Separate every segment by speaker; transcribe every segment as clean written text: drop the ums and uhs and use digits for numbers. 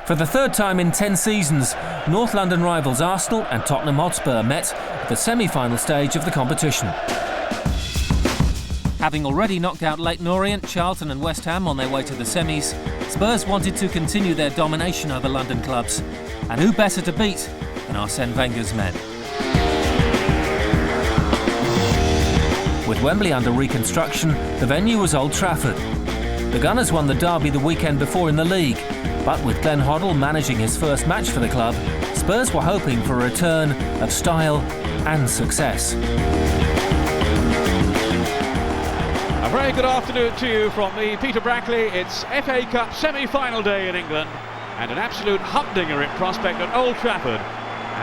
Speaker 1: For the third time in 10 seasons, North London rivals Arsenal and Tottenham Hotspur met at the semi-final stage of the competition. Having already knocked out Leyton Orient, Charlton and West Ham on their way to the semis, Spurs wanted to continue their domination over London clubs. And who better to beat than Arsene Wenger's men? With Wembley under reconstruction, the venue was Old Trafford. The Gunners won the derby the weekend before in the league, but with Glenn Hoddle managing his first match for the club, Spurs were hoping for a return of style and success.
Speaker 2: A very good afternoon to you from me, Peter Brackley. It's FA Cup semi-final day in England and an absolute humdinger in prospect at Old Trafford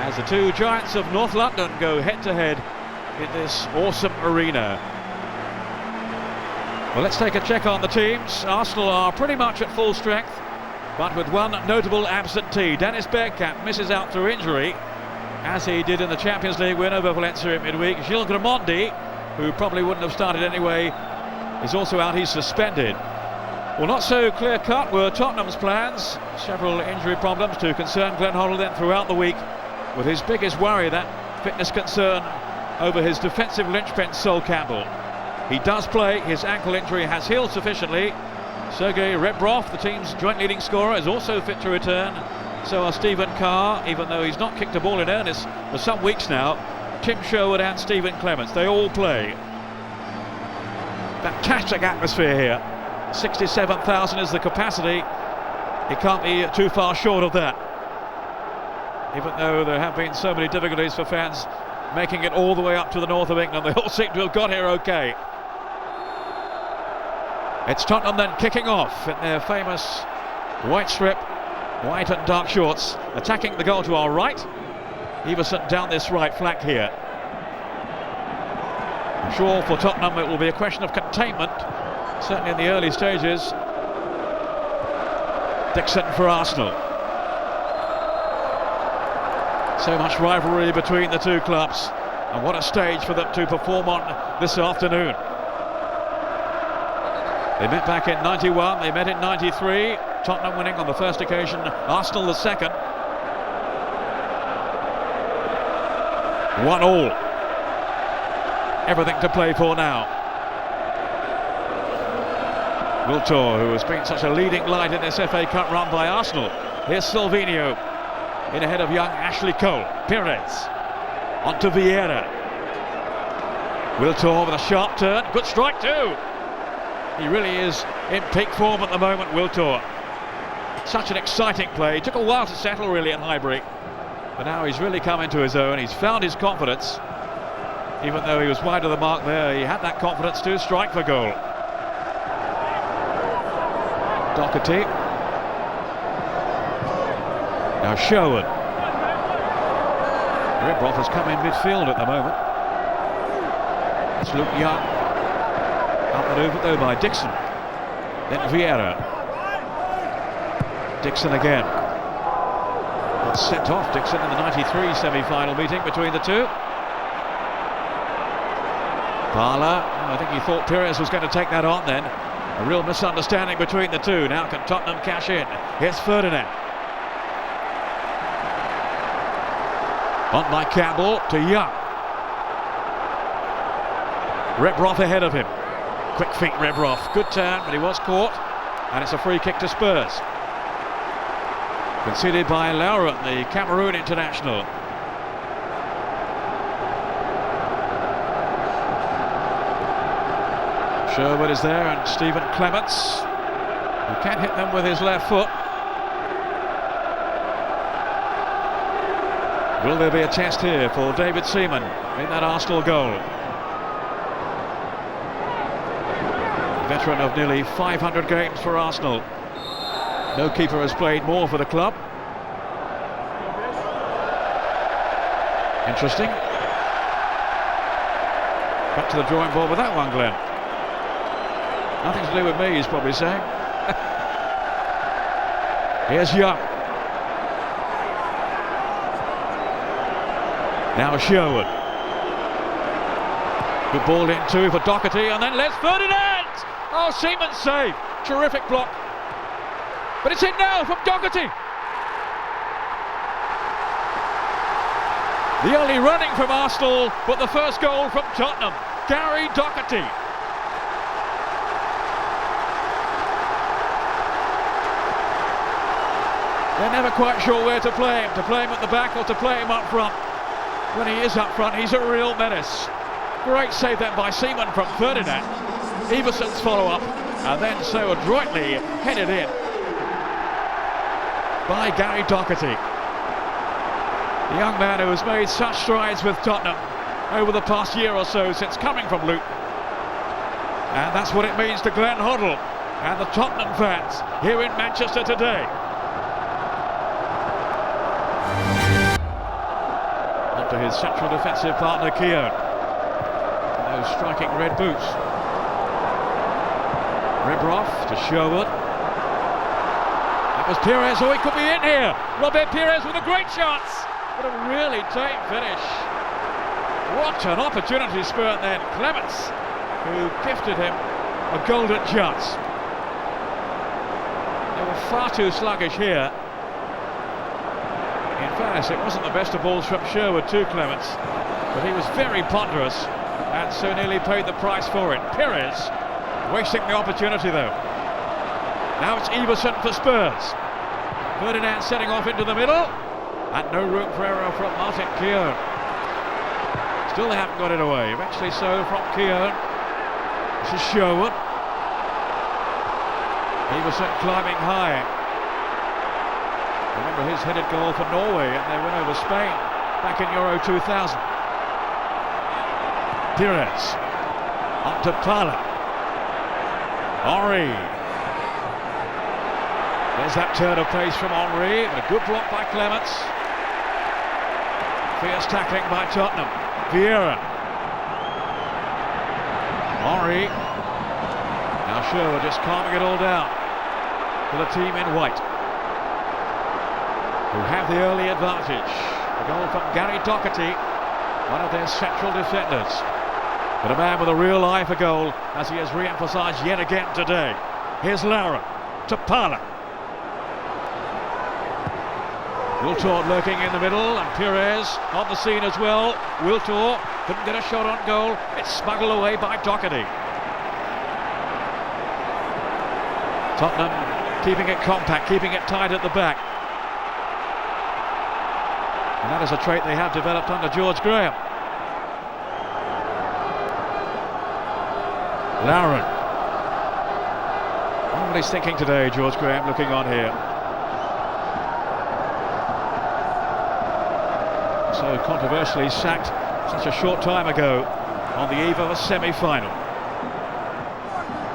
Speaker 2: as the two giants of North London go head-to-head in this awesome arena. Well, let's take a check on the teams. Arsenal are pretty much at full strength, but with one notable absentee. Dennis Bergkamp misses out through injury, as he did in the Champions League win over Valencia at midweek. Gilles Gramondi, who probably wouldn't have started anyway, is also out. He's suspended. Well, not so clear-cut were Tottenham's plans. Several injury problems to concern Glenn Hoddle then throughout the week, with his biggest worry that fitness concern over his defensive linchpin Sol Campbell. He does play. His ankle injury has healed sufficiently. Sergei Rebrov, the team's joint leading scorer, is also fit to return. So are Stephen Carr, even though he's not kicked a ball in earnest for some weeks now. Tim Sherwood and Stephen Clements, they all play. Fantastic atmosphere here. 67,000 is the capacity. He can't be too far short of that. Even though there have been so many difficulties for fans making it all the way up to the north of England, they all seem to have got here okay. It's Tottenham then kicking off in their famous white strip, white and dark shorts, attacking the goal to our right. Everson down this right flank here. I'm sure for Tottenham it will be a question of containment, certainly in the early stages. Dixon for Arsenal. So much rivalry between the two clubs, and what a stage for them to perform on this afternoon. They met back in 91, they met in 93, Tottenham winning on the first occasion, Arsenal the second. 1-1. Everything to play for now. Wiltor, who has been such a leading light in this FA Cup run by Arsenal. Here's Silvinho in ahead of young Ashley Cole. Perez onto Vieira. Wiltor with a sharp turn, good strike too. He really is in peak form at the moment, Wiltor. Such an exciting play. Took a while to settle really at Highbury, but now he's really come into his own. He's found his confidence. Even though he was wide of the mark there, he had that confidence to strike for goal. Doherty. Now Sherwood. Rebrov has come in midfield at the moment. It's Luke Young. Outmaneuvered though by Dixon. Then Vieira. Dixon again. Got sent off Dixon in the 93 semi-final meeting between the two. Parla, I think he thought Perez was going to take that on then. A real misunderstanding between the two. Now can Tottenham cash in? Here's Ferdinand. On by Campbell to Young. Rebrov ahead of him. Quick feet Rebrov. Good turn, but he was caught. And it's a free kick to Spurs. Conceded by Lauren, the Cameroon international. Sherwood is there and Stephen Clements, who can hit them with his left foot. Will there be a test here for David Seaman in that Arsenal goal? Veteran of nearly 500 games for Arsenal. No keeper has played more for the club. Interesting. Back to the drawing board with that one, Glenn. Nothing to do with me, he's probably saying. Here's Young. Now Sherwood. Good ball in too for Doherty, and then Les Ferdinand! Oh, Seaman's save. Terrific block. But it's in now from Doherty. The early running from Arsenal, but the first goal from Tottenham. Gary Doherty. They're never quite sure where to play him at the back or to play him up front. When he is up front, he's a real menace. Great save then by Seaman from Ferdinand. Everson's follow-up, and then so adroitly headed in by Gary Doherty. The young man who has made such strides with Tottenham over the past year or so since coming from Luton. And that's what it means to Glenn Hoddle and the Tottenham fans here in Manchester today. To his central defensive partner Keown in those striking red boots. Rebroff to Sherwood. That was Pires. Oh, he could be in here. Robert Pires with a great chance. What a really tame finish. What an opportunity spurt then. Clements, who gifted him a golden chance. They were far too sluggish here. In fairness, it wasn't the best of balls from Sherwood to Clements, but he was very ponderous and so nearly paid the price for it. Pires wasting the opportunity though. Now it's Everson for Spurs. Ferdinand setting off into the middle, and no room for error from Martin Keown. Still they haven't got it away. Eventually so from Keown. This is Sherwood. Everson climbing high. Remember his headed goal for Norway and they win over Spain back in Euro 2000. Pires on to Pala. Henry. There's that turn of pace from Henry. A good block by Clements. Fierce tackling by Tottenham. Vieira. Henry. Now Sherwood just calming it all down for the team in white, who have the early advantage. A goal from Gary Doherty, one of their central defenders. But a man with a real eye for goal, as he has re-emphasised yet again today. Here's Lara to Pala. Wiltord lurking in the middle, and Pires on the scene as well. Wiltord couldn't get a shot on goal. It's smuggled away by Doherty. Tottenham keeping it compact, keeping it tight at the back. And that is a trait they have developed under George Graham. Lauren. I wonder what he's thinking today, George Graham, looking on here. So controversially sacked such a short time ago on the eve of a semi-final.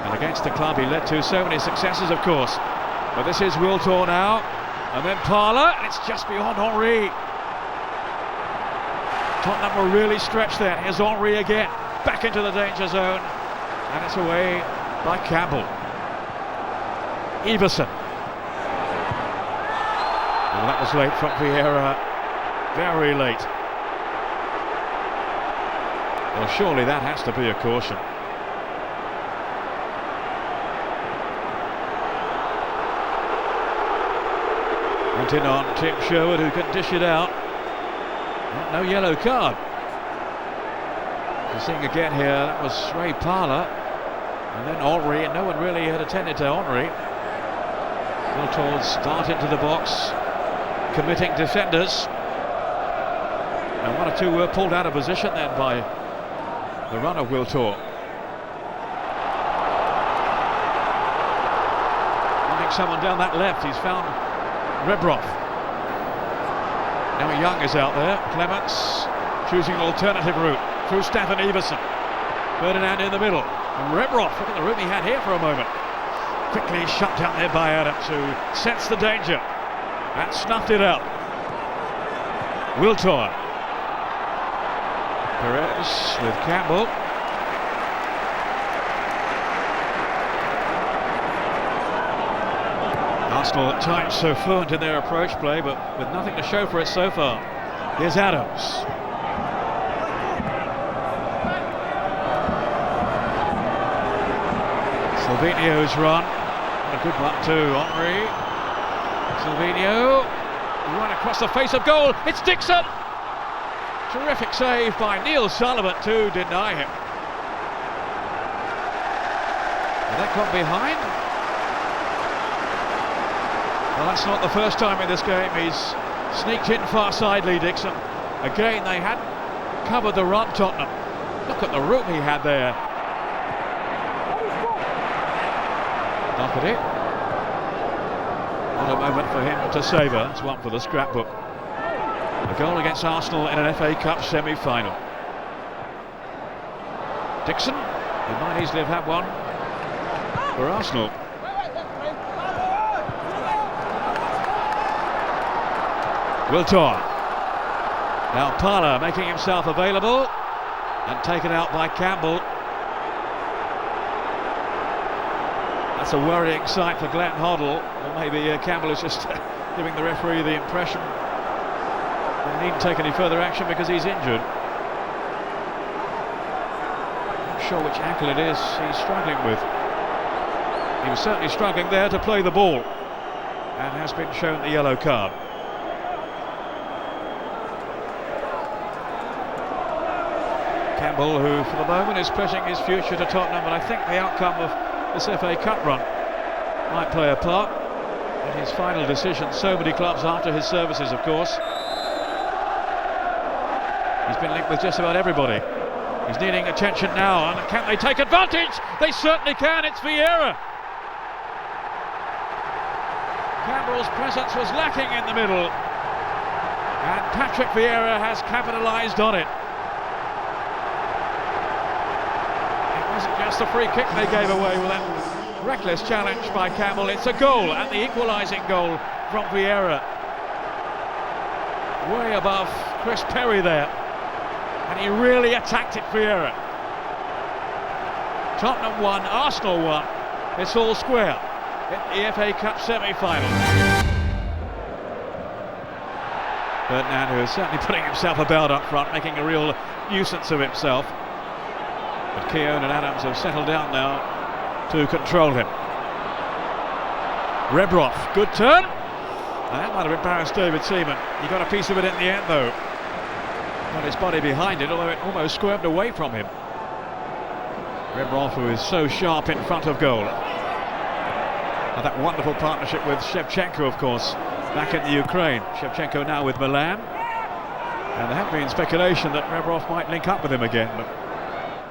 Speaker 2: And against the club he led to so many successes, of course. But this is Wiltord now. And then Parler, and it's just beyond Henry. Tottenham were really stretched there. Here's Henry again, back into the danger zone, and it's away by Campbell. Everson. Well, that was late from Vieira, very late. Well, surely that has to be a caution. Went in on Tim Sherwood, who can dish it out. No yellow card. You're seeing again here, that was Ray Parler, and then Henry, and no one really had attended to Henry. Wiltord start into the box, committing defenders, and one or two were pulled out of position then by the run of Wiltord. Wanting someone down that left, he's found Rebroff. Now Young is out there. Clements choosing an alternative route through Stefan Everson. Ferdinand in the middle. And Rebroff, look at the room he had here for a moment. Quickly shut down there by Adams, who sensed the danger and snuffed it out. Wiltord. Perez with Campbell. Arsenal at times so fluent in their approach play, but with nothing to show for it so far. Here's Adams. Silvinho's run. What a good one too, Henry. Silvinho. Right across the face of goal. It's Dixon. Terrific save by Neil Sullivan to deny him. And that got behind. Well, that's not the first time in this game he's sneaked in far side, Lee Dixon. Again, they hadn't covered the run, Tottenham. Look at the room he had there. Look at it. What a moment for him to savour. It's one for the scrapbook. A goal against Arsenal in an FA Cup semi-final. Dixon, who might easily have had one for Arsenal. Wiltor. Now Parler making himself available and taken out by Campbell. That's a worrying sight for Glenn Hoddle. Or maybe Campbell is just giving the referee the impression they needn't take any further action because he's injured. Not sure which ankle it is he's struggling with. He was certainly struggling there to play the ball and has been shown the yellow card. Campbell, who for the moment is pledging his future to Tottenham, but I think the outcome of this FA Cup run might play a part in his final decision. So many clubs after his services, of course. He's been linked with just about everybody. He's needing attention now, and can they take advantage? They certainly can. It's Vieira. Campbell's presence was lacking in the middle, and Patrick Vieira has capitalised on it. Just a free kick they gave away with that reckless challenge by Campbell. It's a goal, and the equalising goal from Vieira. Way above Chris Perry there, and he really attacked it, Vieira. Tottenham won, Arsenal won. It's all square in the FA Cup semi-final. Ferdinand, who is certainly putting himself about up front, making a real nuisance of himself. But Keown and Adams have settled down now to control him. Rebroff, good turn. And that might have embarrassed David Seaman. He got a piece of it in the end though. Got his body behind it, although it almost squirmed away from him. Rebroff, who is so sharp in front of goal. And that wonderful partnership with Shevchenko, of course, back in the Ukraine. Shevchenko now with Milan. And there have been speculation that Rebroff might link up with him again, but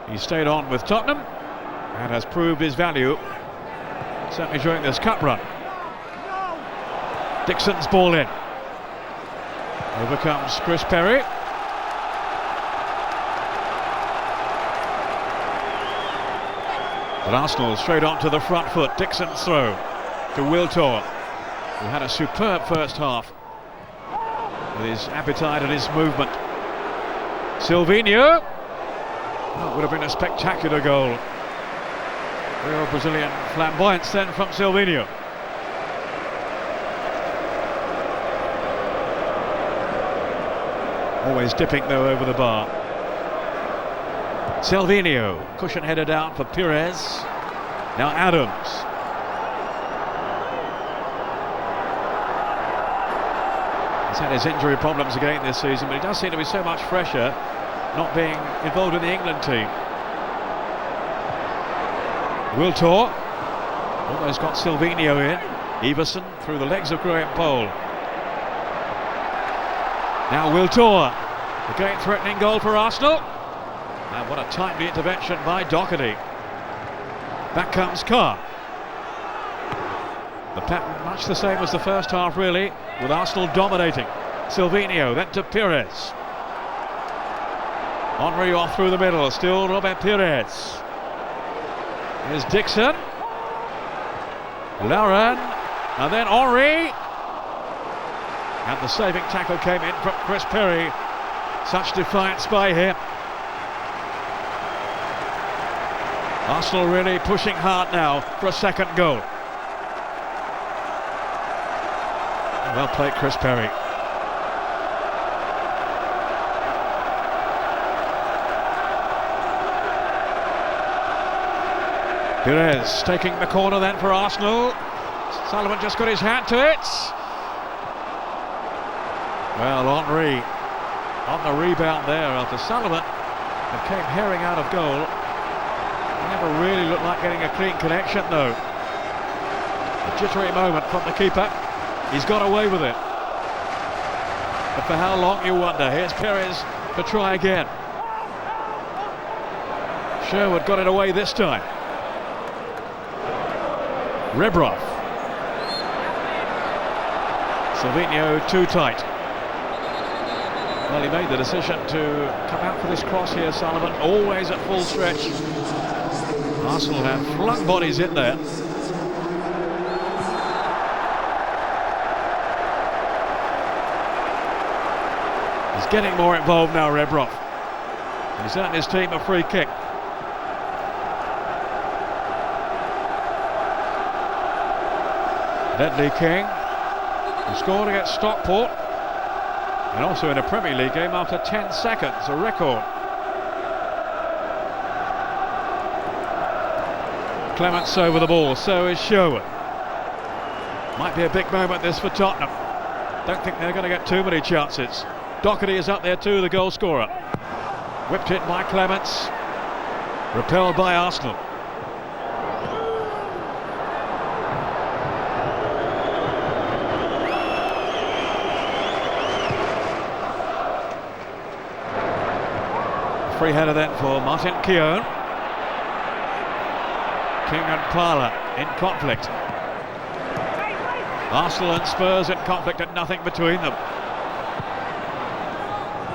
Speaker 2: he stayed on with Tottenham and has proved his value, certainly during this cup run. Dixon's ball in. Over comes Chris Perry. But Arsenal straight on to the front foot. Dixon's throw to Wiltor, who had a superb first half with his appetite and his movement. Silvinho. That would have been a spectacular goal. Real Brazilian flamboyance then from Silvinho. Always dipping though over the bar. Silvinho, cushion header down for Pires. Now Adams. He's had his injury problems again this season, but he does seem to be so much fresher, not being involved in the England team. Wiltor almost got Silvinho in. Everson through the legs of Graham Poll. Now Wiltor, again threatening goal for Arsenal. And what a timely intervention by Doherty. Back comes Carr. The pattern much the same as the first half really, with Arsenal dominating. Silvinho, then to Pires. Henry off through the middle, still Robert Pires. Here's Dixon. Lauren, and then Henry. And the saving tackle came in from Chris Perry. Such defiance by him. Arsenal really pushing hard now for a second goal. Well played, Chris Perry. Pires taking the corner then for Arsenal. Sullivan just got his hand to it. Well, Henry on the rebound there after Sullivan and came herring out of goal. Never really looked like getting a clean connection though. A jittery moment from the keeper. He's got away with it. But for how long, you wonder. Here's Perez to try again. Sherwood got it away this time. Rebrov. Silvino too tight. Well, he made the decision to come out for this cross here, Sullivan, always at full stretch. Arsenal have flung bodies in there. He's getting more involved now, Rebrov. He's earned his team a free kick. Ledley King, who scored against Stockport, and also in a Premier League game after 10 seconds, a record. Clements over the ball, so is Sherwood. Might be a big moment this for Tottenham. Don't think they're going to get too many chances. Doherty is up there too, the goal scorer. Whipped it by Clements, repelled by Arsenal. Free header then for Martin Keown. King and Parler in conflict. Arsenal and Spurs in conflict and nothing between them.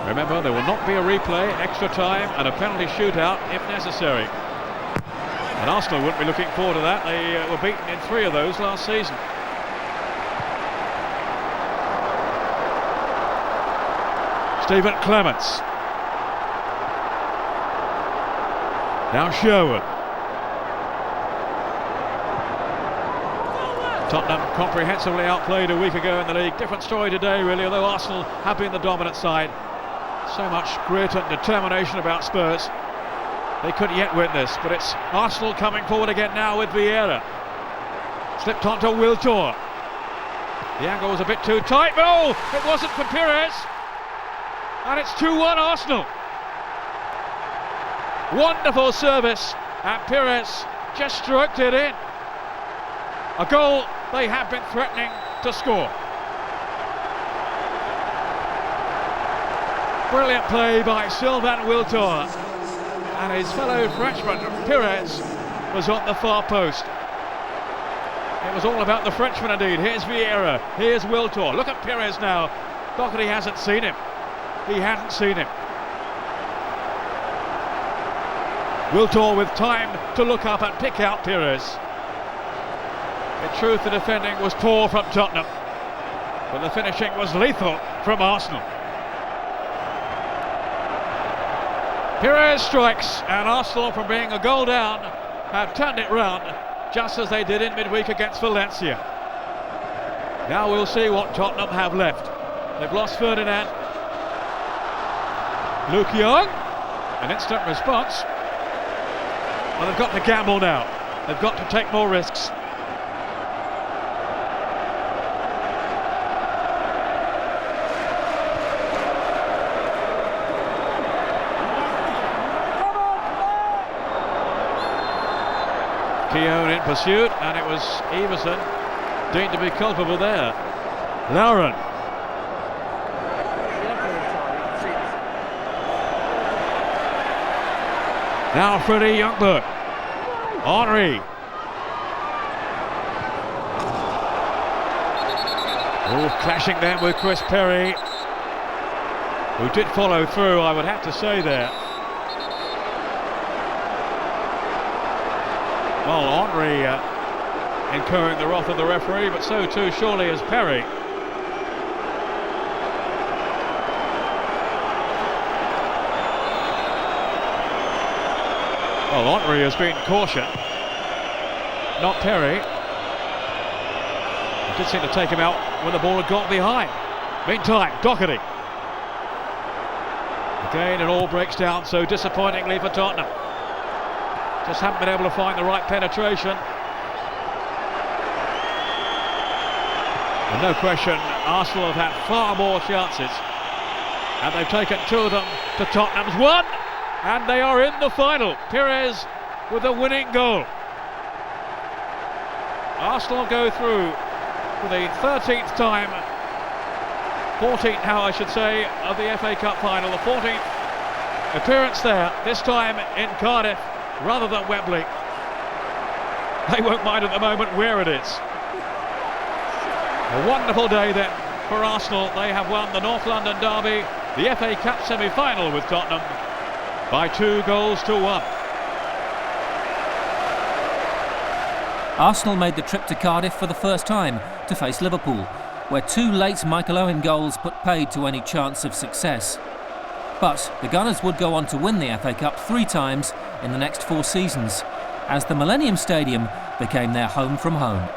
Speaker 2: Remember, there will not be a replay, extra time and a penalty shootout if necessary. And Arsenal wouldn't be looking forward to that. They were beaten in 3 of those last season. Stephen Clements. Now Sherwood. Tottenham comprehensively outplayed a week ago in the league. Different story today really, although Arsenal have been the dominant side. So much grit and determination about Spurs. They couldn't yet win this, but it's Arsenal coming forward again now with Vieira. Slipped onto Wiltor. The angle was a bit too tight, but oh, it wasn't for Perez. And it's 2-1 Arsenal. Wonderful service, and Perez just stroked it in. A goal they have been threatening to score. Brilliant play by Sylvain Wiltor, and his fellow Frenchman Perez was on the far post. It was all about the Frenchman indeed. Here's Vieira, here's Wiltor. Look at Perez now. Doherty hasn't seen him. He hadn't seen him. Wiltor with time to look up and pick out Perez. In truth, the defending was poor from Tottenham, but the finishing was lethal from Arsenal. Perez strikes, and Arsenal, from being a goal down, have turned it round, just as they did in midweek against Valencia. Now we'll see what Tottenham have left. They've lost Ferdinand. Luke Young, an instant response. Well, they've got to gamble now. They've got to take more risks. Keown in pursuit, and it was Everson deemed to be culpable there. Lauren. Now Freddie Youngberg. Henry. Oh, clashing then with Chris Perry, who did follow through, I would have to say there. Well, Henry incurring the wrath of the referee, but so too surely is Perry. Well, Henry has been cautioned, not Perry. He did seem to take him out when the ball had got behind. Meantime, Doherty. Again, it all breaks down so disappointingly for Tottenham. Just haven't been able to find the right penetration. And no question, Arsenal have had far more chances. and they've taken two of them to Tottenham's one, and they are in the final. Pires with a winning goal. Arsenal go through for the 13th time, 14th now I should say, of the FA Cup final, the 14th appearance there, this time in Cardiff rather than Wembley. They won't mind at the moment where it is. A wonderful day then for Arsenal. They have won the North London derby, the FA Cup semi-final with Tottenham by 2-1.
Speaker 1: Arsenal made the trip to Cardiff for the first time to face Liverpool, where two late Michael Owen goals put paid to any chance of success. But the Gunners would go on to win the FA Cup 3 times in the next 4 seasons, as the Millennium Stadium became their home from home.